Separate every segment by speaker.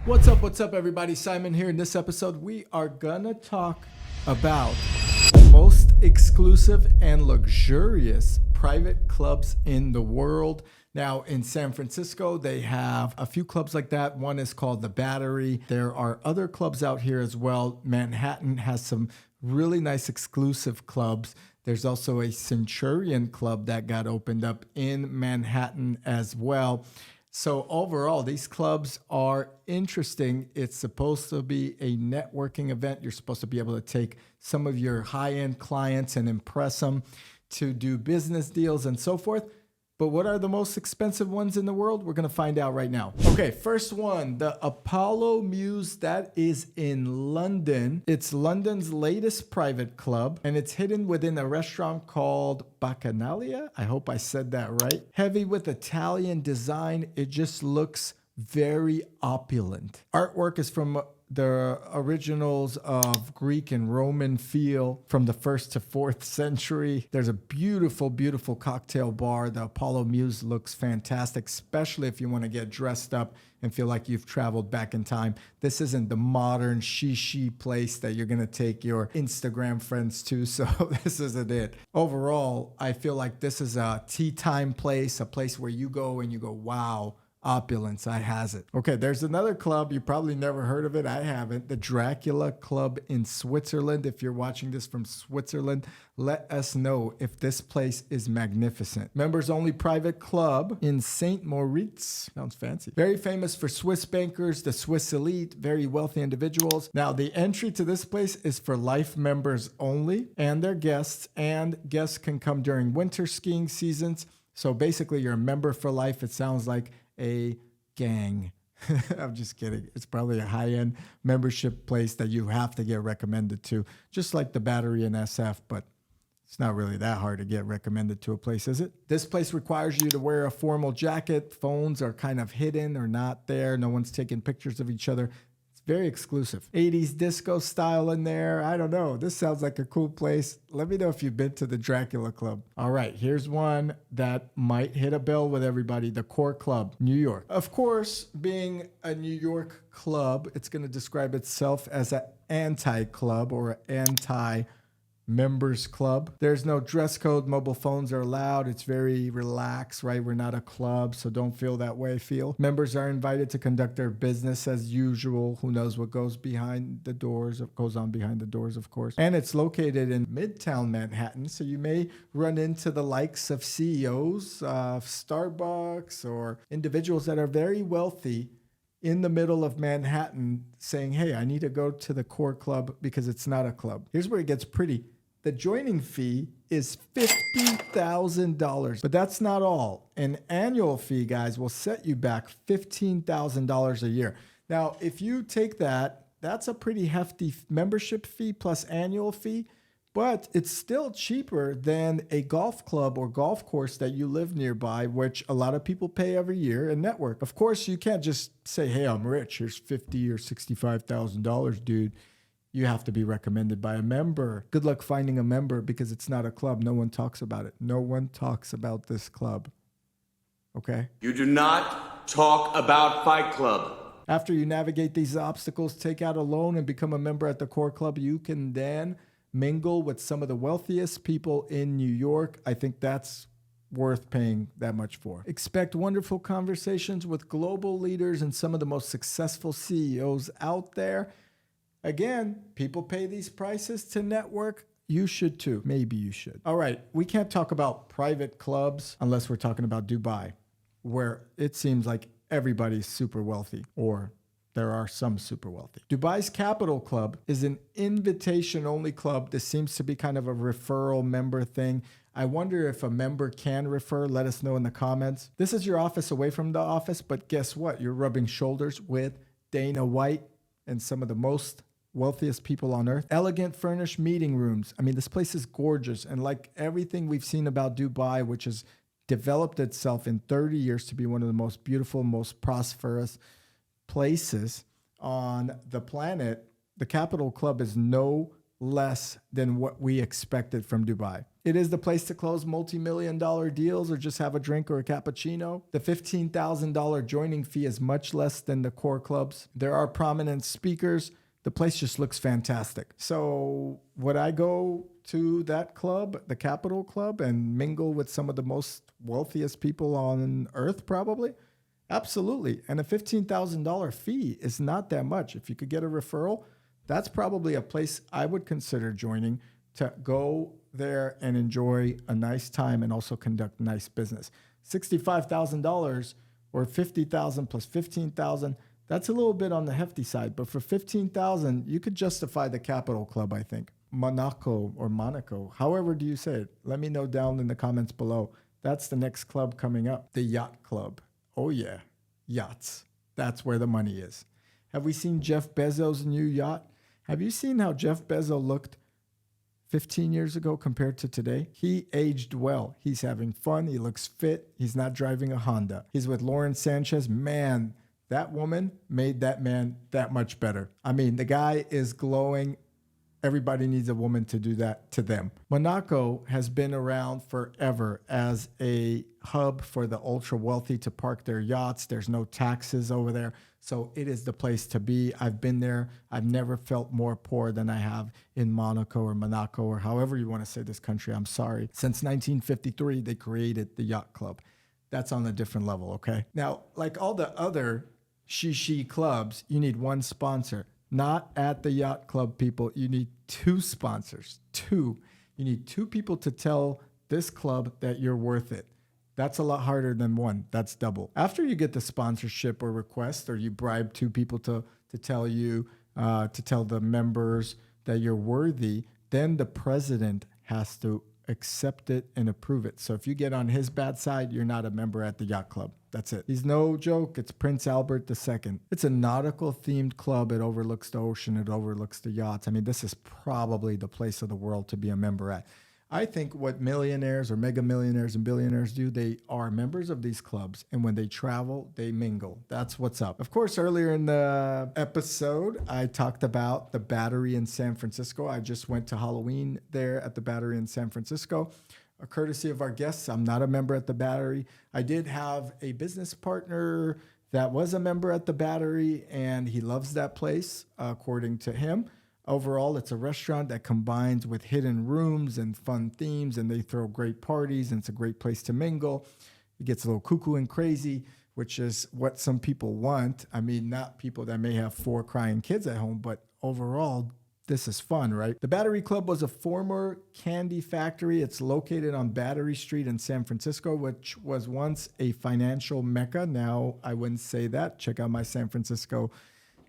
Speaker 1: What's up, everybody? Simon here. In this episode, we are gonna talk about the most exclusive and luxurious private clubs in the world. Now, in San Francisco, they have a few clubs like that. One is called The Battery. There are other clubs out here as well. Manhattan has some really nice exclusive clubs. There's also a Centurion Club that got opened up in Manhattan as well. So overall, these clubs are interesting. It's supposed to be a networking event. You're supposed to be able to take some of your high-end clients and impress them to do business deals and so forth. But what are the most expensive ones in the world? We're going to find out right now. Okay, first one, the Apollo Muse. That is in London. It's London's latest private club, and it's hidden within a restaurant called Bacchanalia. I hope I said that right. Heavy with Italian design. It just looks very opulent. Artwork is from the originals of Greek and Roman feel from the 1st to 4th century. There's a beautiful, beautiful cocktail bar. The Apollo Muse looks fantastic, especially if you want to get dressed up and feel like you've traveled back in time. This isn't the modern shishi place that you're going to take your Instagram friends to, so this isn't it. Overall, I feel like this is a tea time place, a place where you go and you go, wow, opulence, I has it. Okay, there's another club. You probably never heard of it. I haven't. The Dracula Club in Switzerland. If you're watching this from Switzerland, let us know if this place is magnificent. Members only private club in St. Moritz. Sounds fancy. Very famous for Swiss bankers, the Swiss elite, very wealthy individuals. Now, the entry to this place is for life members only and their guests, and guests can come during winter skiing seasons. So basically, you're a member for life. It sounds like a gang. I'm just kidding. It's probably a high-end membership place that you have to get recommended to, just like the Battery in SF, but it's not really that hard to get recommended to a place, is it? This place requires you to wear a formal jacket. Phones are kind of hidden or not there. No one's taking pictures of each other. It's very exclusive. 80s disco style in there. I don't know. This sounds like a cool place. Let me know if you've been to the Dracula Club. All right, here's one that might hit a bell with everybody. The Core Club, New York. Of course, being a New York club, it's going to describe itself as an anti-club or an anti-members club. There's no dress code. Mobile phones are allowed. It's very relaxed, right? We're not a club, so don't feel that way. Members are invited to conduct their business as usual. Who knows what goes behind the doors, goes on behind the doors, of course. And it's located in Midtown Manhattan, so you may run into the likes of CEOs of Starbucks or individuals that are very wealthy in the middle of Manhattan saying, hey, I need to go to the Core Club because it's not a club. Here's where it gets pretty. The joining fee is $50,000, but that's not all. An annual fee, guys, will set you back $15,000 a year. Now, if you take that, that's a pretty hefty membership fee plus annual fee, but it's still cheaper than a golf club or golf course that you live nearby, which a lot of people pay every year and network. Of course, you can't just say, hey, I'm rich. Here's $50,000 or $65,000, dude. You have to be recommended by a member. Good luck finding a member because it's not a club. No one talks about it. No one talks about this club. Okay?
Speaker 2: You do not talk about Fight Club.
Speaker 1: After you navigate these obstacles, take out a loan and become a member at the Core Club. You can then mingle with some of the wealthiest people in New York. I think that's worth paying that much for. Expect wonderful conversations with global leaders and some of the most successful CEOs out there. Again, people pay these prices to network. You should too. Maybe you should. All right, we can't talk about private clubs unless we're talking about Dubai, where it seems like everybody's super wealthy, or there are some super wealthy. Dubai's Capital Club is an invitation-only club. This seems to be kind of a referral member thing. I wonder if a member can refer. Let us know in the comments. This is your office away from the office, but guess what? You're rubbing shoulders with Dana White and some of the most wealthiest people on earth. Elegant furnished meeting rooms. I mean, this place is gorgeous. And like everything we've seen about Dubai, which has developed itself in 30 years to be one of the most beautiful, most prosperous places on the planet, the Capital Club is no less than what we expected from Dubai. It is the place to close multi-million-dollar deals or just have a drink or a cappuccino. The $15,000 joining fee is much less than the core clubs. There are prominent speakers. The place just looks fantastic. So would I go to that club, the Capital Club, and mingle with some of the most wealthiest people on earth? Probably. Absolutely. And a $15,000 fee is not that much. If you could get a referral, that's probably a place I would consider joining to go there and enjoy a nice time and also conduct nice business. $65,000 or $50,000 plus $15,000, that's a little bit on the hefty side. But for $15,000, you could justify the Capital Club, I think. Monaco, however do you say it? Let me know down in the comments below. That's the next club coming up, the Yacht Club. Oh yeah, yachts. That's where the money is. Have we seen Jeff Bezos' new yacht? Have you seen how Jeff Bezos looked 15 years ago compared to today? He aged well. He's having fun. He looks fit. He's not driving a Honda. He's with Lauren Sanchez. Man, that woman made that man that much better. I mean, the guy is glowing. Everybody needs a woman to do that to them. Monaco has been around forever as a hub for the ultra wealthy to park their yachts. There's no taxes over there. So it is the place to be. I've been there. I've never felt more poor than I have in Monaco or however you want to say this country. I'm sorry. Since 1953, they created the Yacht Club. That's on a different level, okay? Now, like all the other shishi clubs, you need one sponsor. Not at the Yacht Club, people. You need two sponsors. Two. You need two people to tell this club that you're worth it. That's a lot harder than one. That's double. After you get the sponsorship or request, or you bribe two people to tell you, to tell the members that you're worthy, then the president has to accept it and approve it. So if you get on his bad side, you're not a member at the Yacht Club. That's it. He's no joke. It's Prince Albert II. It's a nautical themed club. It overlooks the ocean. It overlooks the yachts. I mean, this is probably the place of the world to be a member at. I think what millionaires or mega millionaires and billionaires do, they are members of these clubs. And when they travel, they mingle. That's what's up. Of course, earlier in the episode, I talked about the Battery in San Francisco. I just went to Halloween there at the Battery in San Francisco. A courtesy of our guests, I'm not a member at the Battery. I did have a business partner that was a member at the Battery, and he loves that place, according to him. Overall, it's a restaurant that combines with hidden rooms and fun themes, and they throw great parties, and it's a great place to mingle. It gets a little cuckoo and crazy, which is what some people want. I mean, not people that may have 4 crying kids at home, but overall, this is fun, right? The Battery Club was a former candy factory. It's located on Battery Street in San Francisco, which was once a financial mecca. Now, I wouldn't say that. Check out my San Francisco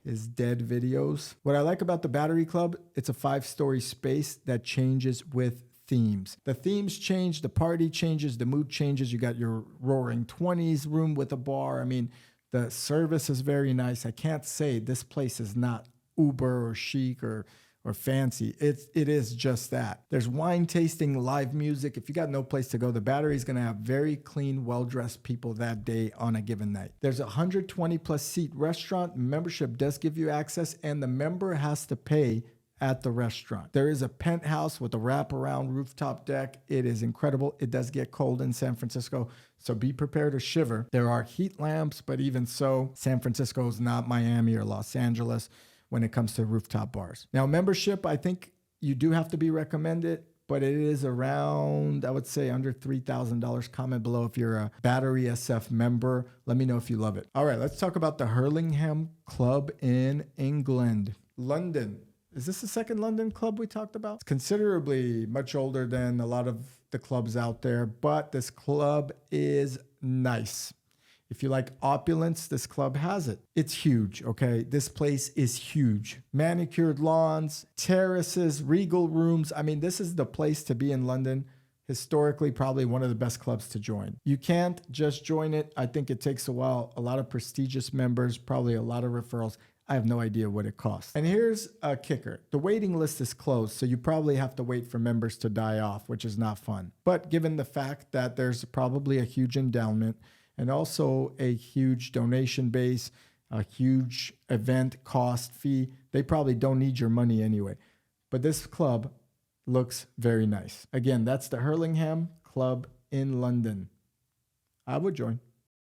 Speaker 1: is dead videos. What I like about the Battery Club, it's a 5-story space that changes with themes. The themes change, the party changes, the mood changes. You got your roaring 20s room with a bar. I mean, the service is very nice. I can't say this place is not uber or chic or fancy. It is just that. There's wine tasting, live music. If you got no place to go, the Battery is going to have very clean, well-dressed people that day on a given night. There's a 120 plus seat restaurant. Membership does give you access, and the member has to pay at the restaurant. There is a penthouse with a wraparound rooftop deck. It is incredible. It does get cold in San Francisco, so be prepared to shiver. There are heat lamps, but even so, San Francisco is not Miami or Los Angeles when it comes to rooftop bars. Now, membership, I think you do have to be recommended, but it is around, I would say, under $3,000. Comment below if you're a Battery SF member. Let me know if you love it. All right, let's talk about the Hurlingham Club in England. London. Is this the second London club we talked about? It's considerably much older than a lot of the clubs out there, but this club is nice. If you like opulence, this club has it. It's huge, okay? This place is huge. Manicured lawns, terraces, regal rooms. I mean, this is the place to be in London. Historically, probably one of the best clubs to join. You can't just join it. I think it takes a while. A lot of prestigious members, probably a lot of referrals. I have no idea what it costs. And here's a kicker. The waiting list is closed, so you probably have to wait for members to die off, which is not fun. But given the fact that there's probably a huge endowment, and also a huge donation base, a huge event cost fee. They probably don't need your money anyway. but this club looks very nice. Again, that's the Hurlingham Club in London. I would join.